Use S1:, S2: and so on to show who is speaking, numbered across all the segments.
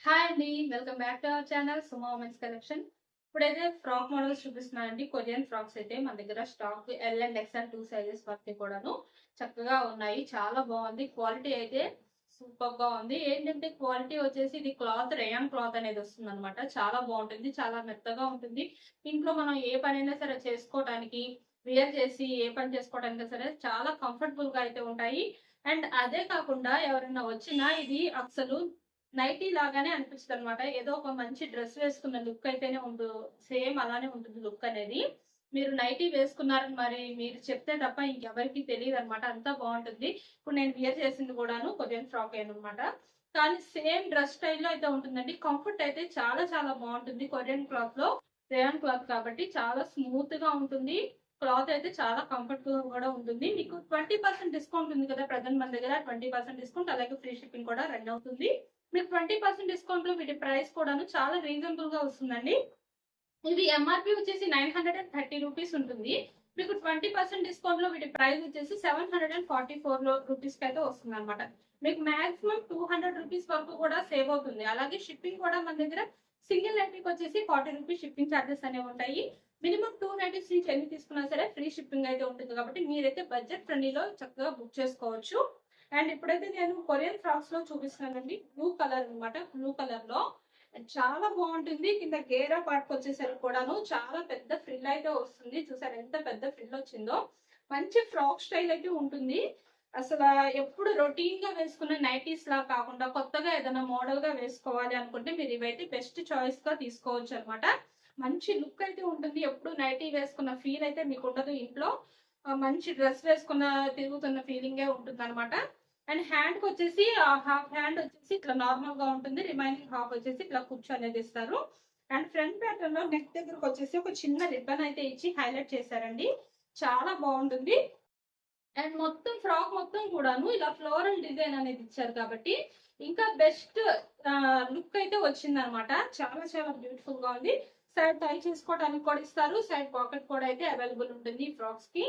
S1: Hi అండి, welcome back to our channel Suma women's collection. ఇప్పుడైతే frock models చూపిస్తున్నానండి. Korean frocks అయితే మన దగ్గర stock L and XL 2 sizes వరకు కూడాను చక్కగా ఉన్నాయి. చాలా బాగుంది. క్వాలిటీ అయితే సూపర్ గా ఉంది. ఏంటంటే క్వాలిటీ వచ్చేసి ఇది క్లాత్ రేయాన్ క్లాత్ అనేది వస్తుంది అనమాట. చాలా బాగుంటుంది, చాలా మెత్తగా ఉంటుంది. ఇంట్లో మనం ఏ పనైనా సరే చేసుకోవడానికి, వేర్ చేసి ఏ పని చేసుకోవడానికి సరే చాలా కంఫర్టబుల్ గా అయితే ఉంటాయి. అండ్ అదే కాకుండా ఎవరైనా వచ్చినా ఇది అసలు నైటీ లాగానే అనిపిస్తుంది అనమాట. ఏదో ఒక మంచి డ్రెస్ వేసుకున్న లుక్ అయితేనే ఉంటుంది. సేమ్ అలానే ఉంటుంది లుక్ అనేది. మీరు నైటీ వేసుకున్నారని మరి మీరు చెప్తే తప్ప ఇంకెవరికి తెలియదు అనమాట. అంతా బాగుంటుంది. ఇప్పుడు నేను వియర్ చేసింది కూడాను కొరియన్ ఫ్రాక్ అనమాట. కానీ సేమ్ డ్రెస్ స్టైల్లో అయితే ఉంటుందండి. కంఫర్ట్ అయితే చాలా చాలా బాగుంటుంది. కొరియన్ క్లాత్ లో రేయాన్ క్లాత్ కాబట్టి చాలా స్మూత్ గా ఉంటుంది. క్లాత్ అయితే చాలా కంఫర్ట్ గా కూడా ఉంటుంది. మీకు 20% డిస్కౌంట్ ఉంది కదా ప్రజెంట్ మన దగ్గర. 20% డిస్కౌంట్ అలాగే ఫ్రీ షిప్పింగ్ కూడా రన్ అవుతుంది. మీకు 20% డిస్కౌంట్ లో వీటి ప్రైస్ కూడాను చాలా రీజనబుల్ గా వస్తుందండి. ఇది ఎంఆర్పి వచ్చేసి 930 రూపీస్ ఉంటుంది. మీకు 20% డిస్కౌంట్ లో వీటి ప్రైస్ వచ్చేసి 744 రూపీస్ కి అయితే వస్తుంది అనమాట. మీకు మాక్సిమం 200 రూపీస్ వరకు కూడా సేవ్ అవుతుంది. అలాగే షిప్పింగ్ కూడా మన దగ్గర సింగిల్ నైటీకి వచ్చేసి 40 రూపీస్ షిప్పింగ్ ఛార్జెస్ అనేవి ఉంటాయి. మినిమం 2 నైటీస్ నుంచి ఎన్ని తీసుకున్నా సరే ఫ్రీ షిప్పింగ్ అయితే ఉంటుంది. కాబట్టి మీరైతే బడ్జెట్ ఫ్రెండ్లీలో చక్కగా బుక్ చేసుకోవచ్చు. అండ్ ఇప్పుడైతే నేను కొరియన్ ఫ్రాక్స్ లో చూపిస్తున్నానండి. బ్లూ కలర్ అనమాట. బ్లూ కలర్ లో చాలా బాగుంటుంది. కింద గేరా పార్ట్ వచ్చేసరికి కూడాను చాలా పెద్ద ఫ్రిల్ అయితే వస్తుంది. చూసారు ఎంత పెద్ద ఫ్రిల్ వచ్చిందో. మంచి ఫ్రాక్ స్టైల్ అయితే ఉంటుంది. అసలు ఎప్పుడు రొటీన్ గా వేసుకున్న నైటీస్ లా కాకుండా కొత్తగా ఏదైనా మోడల్ గా వేసుకోవాలి అనుకుంటే మీరు ఇవైతే బెస్ట్ చాయిస్ గా తీసుకోవచ్చు అనమాట. మంచి లుక్ అయితే ఉంటుంది. ఎప్పుడు నైటీ వేసుకున్న ఫీల్ అయితే మీకు ఉండదు ఇంట్లో. మంచి డ్రెస్ వేసుకున్న తిరుగుతున్న ఫీలింగే ఉంటుంది అనమాట. అండ్ హ్యాండ్ కి వచ్చేసి హాఫ్ హ్యాండ్ వచ్చేసి ఇట్లా నార్మల్ గా ఉంటుంది. రిమైనింగ్ హాఫ్ వచ్చేసి ఇట్లా కుచ్చు అనేది ఇస్తారు. అండ్ ఫ్రంట్ ప్యాటర్న్ లో నెక్ దగ్గరకు వచ్చేసి ఒక చిన్న రిబ్బన్ అయితే ఇచ్చి హైలైట్ చేశారండి. చాలా బాగుంటుంది. అండ్ మొత్తం ఫ్రాక్ మొత్తం కూడాను ఇలా ఫ్లోరల్ డిజైన్ అనేది ఇచ్చారు కాబట్టి ఇంకా బెస్ట్ లుక్ అయితే వచ్చింది అనమాట. చాలా చాలా బ్యూటిఫుల్ గా ఉంది. సైడ్ టై చేసుకోవడానికి కూడా ఇస్తారు. సైడ్ పాకెట్ కూడా అయితే అవైలబుల్ ఉంటుంది ఈ ఫ్రాక్స్ కి.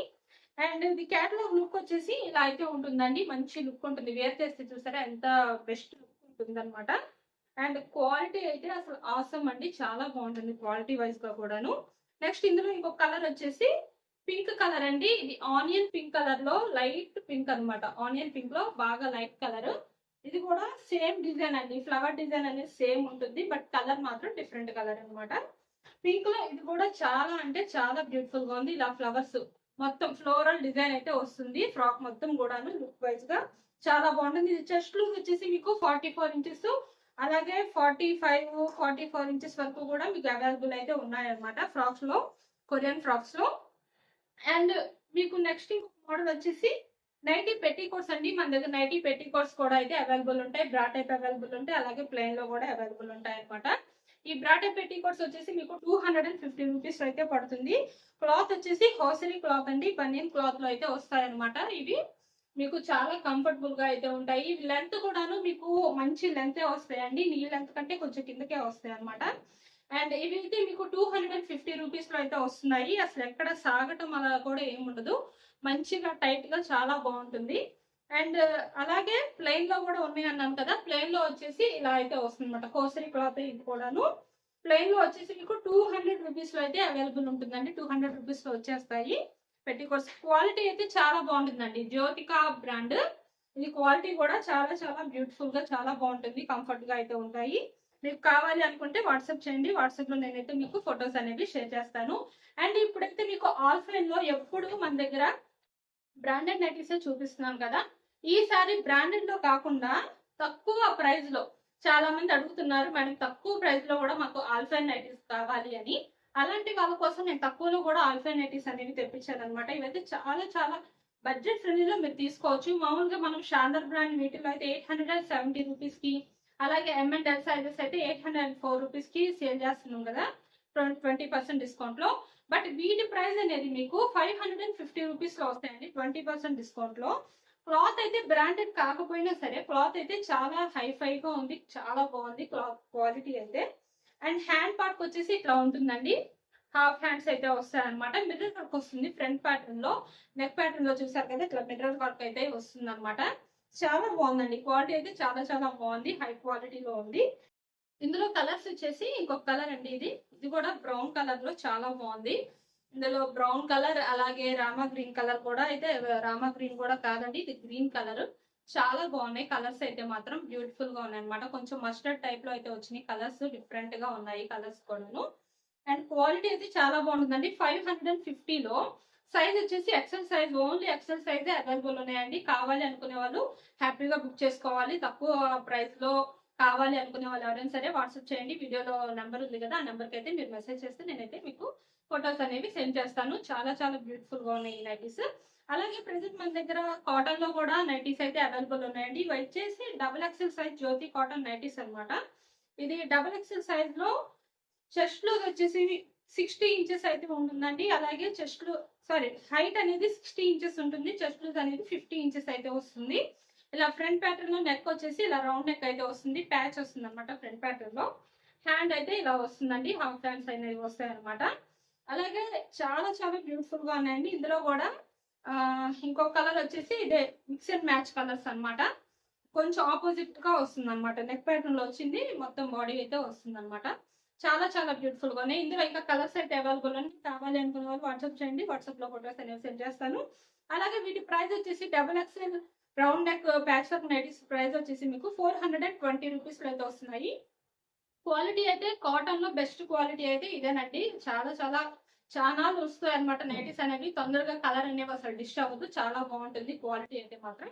S1: అండ్ ఇది క్యాటలాగ్ లుక్ వచ్చేసి ఇలా అయితే ఉంటుందండి. మంచి లుక్ ఉంటుంది. వేర్ చేస్తే చూసారా ఎంత బెస్ట్ లుక్ ఉంటుంది అనమాట. అండ్ క్వాలిటీ అయితే అసలు ఆసమ్ అండి. చాలా బాగుంటుంది క్వాలిటీ వైజ్ గా కూడాను. నెక్స్ట్ ఇందులో ఇంకొక కలర్ వచ్చేసి పింక్ కలర్ అండి. ఇది ఆనియన్ పింక్ కలర్ లో లైట్ పింక్ అనమాట. ఆనియన్ పింక్ లో బాగా లైట్ కలర్. ఇది కూడా సేమ్ డిజైన్ అండి. ఫ్లవర్ డిజైన్ అనేది సేమ్ ఉంటుంది. బట్ కలర్ మాత్రం డిఫరెంట్ కలర్ అనమాట. పింక్ లో ఇది కూడా చాలా అంటే చాలా బ్యూటిఫుల్ గా ఉంది. ఇలా ఫ్లవర్స్ మొత్తం ఫ్లోరల్ డిజైన్ అయితే వస్తుంది. ఫ్రాక్ మొత్తం కూడాను లుక్ వైజ్ గా చాలా బాగుంటుంది. ఇది చెస్ట్ లూజ్ వచ్చేసి మీకు 44 ఇంచెస్ అలాగే 44 ఇంచెస్ వరకు కూడా మీకు అవైలబుల్ అయితే ఉన్నాయన్నమాట ఫ్రాక్స్ లో, కొరియన్ ఫ్రాక్స్ లో. అండ్ మీకు నెక్స్ట్ ఇంకొక మోడల్ వచ్చేసి నైటీ పెట్టి కోట్స్ అండి. మన దగ్గర నైటీ పెట్టి కోట్స్ కూడా అయితే అవైలబుల్ ఉంటాయి. బ్రా టైప్ అవైలబుల్ ఉంటాయి. అలాగే ప్లెయిన్ లో కూడా అవైలబుల్ ఉంటాయి అనమాట. ఈ బ్రా టైప్ పెట్టి కోట్స్ వచ్చేసి మీకు 250 రూపీస్ అయితే పడుతుంది. క్లాత్ వచ్చేసి హోసరీ క్లాత్ అండి. బనియన్ క్లాత్ లో అయితే వస్తాయన్నమాట. ఇవి మీకు చాలా కంఫర్టబుల్ గా అయితే ఉంటాయి. లెంత్ కూడాను మీకు మంచి లెంత్ వస్తాయండి. నీ లెంత్ కంటే కొంచెం కిందకే వస్తాయి అనమాట. అండ్ ఇవి అయితే మీకు 250 రూపీస్ లో అయితే వస్తున్నాయి. అసలు ఎక్కడ సాగటం అలా కూడా ఏమి ఉండదు. మంచిగా టైట్ గా చాలా బాగుంటుంది. అండ్ అలాగే ప్లెయిన్ లో కూడా ఉన్నాయి అన్నాను కదా. ప్లెయిన్ లో వచ్చేసి ఇలా అయితే వస్తుంది అనమాట. కోసరీ క్లాత్ ఇది కూడాను. ప్లెయిన్ లో వచ్చేసి మీకు 200 రూపీస్ లో అయితే అవైలబుల్ ఉంటుందండి. 200 రూపీస్ లో వచ్చేస్తాయి పెట్టికోట్స్. క్వాలిటీ అయితే చాలా బాగుంటుందండి. జ్యోతిక బ్రాండ్. ఇది క్వాలిటీ కూడా చాలా చాలా బ్యూటిఫుల్ గా చాలా బాగుంటుంది. కంఫర్ట్ గా అయితే ఉంటాయి. మీకు కావాలి అనుకుంటే వాట్సాప్ చేయండి. వాట్సాప్ లో నేనైతే మీకు ఫొటోస్ అనేవి షేర్ చేస్తాను. అండ్ ఇప్పుడైతే మీకు ఆల్ఫైన్ లో ఎప్పుడు మన దగ్గర బ్రాండెడ్ నైటీసే చూపిస్తున్నాం కదా. ఈసారి బ్రాండెడ్ లో కాకుండా తక్కువ ప్రైస్ లో చాలా మంది అడుగుతున్నారు మేడం, తక్కువ ప్రైస్ లో కూడా మాకు ఆల్ఫైన్ నైటీస్ కావాలి అని. అలాంటి వాళ్ళ కోసం నేను తక్కువలో కూడా ఆల్ఫైన్ నైటీస్ అనేవి తెప్పించాను అనమాట. ఇవైతే చాలా చాలా బడ్జెట్ ఫ్రెండ్లీలో మీరు తీసుకోవచ్చు. మామూలుగా మనం షాండర్ బ్రాండ్ వీటిలో అయితే 870 రూపీస్ కి, అలాగే ఎంఎండ్ఎల్ సైజెస్ అయితే 804 రూపీస్ కి సేల్ చేస్తున్నాం కదా 20% డిస్కౌంట్ లో. బట్ వీటి ప్రైస్ అనేది మీకు 550 రూపీస్ లో వస్తాయండి 20% డిస్కౌంట్ లో. క్లాత్ అయితే బ్రాండెడ్ కాకపోయినా సరే క్లాత్ అయితే చాలా హైఫైగా ఉంది. చాలా బాగుంది క్లాత్ క్వాలిటీ అయితే. అండ్ హ్యాండ్ పార్ట్ వచ్చేసి ఇట్లా ఉంటుందండి. హాఫ్ హ్యాండ్స్ అయితే వస్తాయి అనమాట. మిర్రర్ వర్క్ వస్తుంది ఫ్రంట్ ప్యాటర్న్ లో. నెక్ ప్యాటర్న్ లో చూసారు కదా ఇట్లా మిర్రర్ వర్క్ అయితే వస్తుంది అనమాట. చాలా బాగుందండి. క్వాలిటీ అయితే చాలా చాలా బాగుంది. హై క్వాలిటీలో ఉంది. ఇందులో కలర్స్ వచ్చేసి ఇంకొక కలర్ అండి, ఇది కూడా బ్రౌన్ కలర్ లో చాలా బాగుంది. ఇందులో బ్రౌన్ కలర్ అలాగే రామా గ్రీన్ కలర్ కూడా అయితే, రామా గ్రీన్ కూడా కాదండి, ఇది గ్రీన్ కలర్. చాలా బాగున్నాయి కలర్స్ అయితే మాత్రం, బ్యూటిఫుల్ గా ఉన్నాయి అనమాట. కొంచెం మస్టర్డ్ టైప్ లో అయితే వచ్చినాయి కలర్స్, డిఫరెంట్ గా ఉన్నాయి కలర్స్ కూడాను. అండ్ క్వాలిటీ అయితే చాలా బాగుంటుందండి. 550లో సైజ్ వచ్చేసి ఎక్సెల్ సైజ్, ఓన్లీ ఎక్సెల్ సైజే అవైలబుల్ ఉన్నాయండి. కావాలి అనుకునే వాళ్ళు హ్యాపీగా బుక్ చేసుకోవాలి. తక్కువ ప్రైస్ లో కావాలి అనుకునే వాళ్ళు ఎవరైనా సరే వాట్సాప్ చేయండి. వీడియోలో నెంబర్ ఉంది కదా, ఆ నెంబర్కి అయితే మీరు మెసేజ్ చేస్తే నేనైతే మీకు ఫొటోస్ అనేవి సెండ్ చేస్తాను. చాలా చాలా బ్యూటిఫుల్ గా ఉన్నాయి ఈ నైటీస్. అలాగే ప్రెసెంట్ మన దగ్గర కాటన్ లో కూడా నైటీస్ అయితే అవైలబుల్ ఉన్నాయండి. ఇవి వచ్చేసి డబుల్ ఎక్సెల్ సైజ్ జ్యోతి కాటన్ నైటీస్ అనమాట. ఇది డబుల్ ఎక్సెల్ సైజ్ లో చెస్ట్ లో వచ్చేసి 60 ఇంచెస్ అయితే ఉంటుందండి. అలాగే చెస్ట్ లో హైట్ అనేది 60 ఇంచెస్ ఉంటుంది. చెస్ట్ లూజ్ అనేది 50 ఇంచెస్ అయితే వస్తుంది. ఇలా ఫ్రంట్ ప్యాటర్న్ లో నెక్ వచ్చేసి ఇలా రౌండ్ నెక్ అయితే వస్తుంది, ప్యాచ్ వస్తుంది అనమాట ఫ్రంట్ ప్యాటర్న్ లో. హ్యాండ్ అయితే ఇలా వస్తుందండి, హాఫ్ హ్యాండ్స్ అనేవి వస్తాయి అనమాట. అలాగే చాలా చాలా బ్యూటిఫుల్ గా ఉన్నాయండి. ఇందులో కూడా ఇంకో కలర్ వచ్చేసి ఇదే మిక్స్ అండ్ మ్యాచ్ కలర్స్ అనమాట. కొంచెం ఆపోజిట్ గా వస్తుంది అనమాట, నెక్ ప్యాటర్న్ లో వచ్చింది, మొత్తం బాడీ అయితే వస్తుంది అనమాట. చాలా చాలా బ్యూటిఫుల్ గా ఉన్నాయి. ఇందులో ఇంకా కలర్స్ అయితే అవైలబుల్ అని, కావాలి అనుకున్న వాళ్ళు వాట్సాప్ చేయండి. వాట్సాప్ లో ఫోటోస్ అనేవి సెండ్ చేస్తాను. అలాగే వీటి ప్రైస్ వచ్చేసి double XL round neck patch work nighties price వచ్చేసి మీకు 420 రూపీస్ అయితే వస్తున్నాయి. క్వాలిటీ అయితే కాటన్ లో బెస్ట్ క్వాలిటీ అయితే ఇదేనండి. చాలా చాలా చాలా వస్తాయి అనమాట నైటీస్ అనేవి. తొందరగా కలర్ అనేవి అసలు డిష్ అవ్వదు, చాలా బాగుంటుంది క్వాలిటీ అయితే మాత్రం.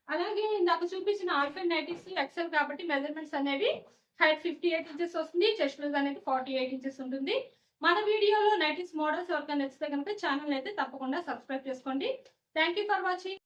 S1: అలాగే ఇందాక చూపించిన ఆల్ఫైన్ నైటీస్ ఎక్సెల్ కాబట్టి మెజర్మెంట్స్ అనేవి హైట్ 58 ఇంచెస్ వస్తుంది, చెస్ట్ లూజ్ అనేది 48 ఇంచెస్ ఉంటుంది. మన వీడియోలో నైటీస్ మోడల్స్ ఎవరికైనా నచ్చితే కనుక ఛానల్ అయితే తప్పకుండా సబ్స్క్రైబ్ చేసుకోండి. Thank you for watching.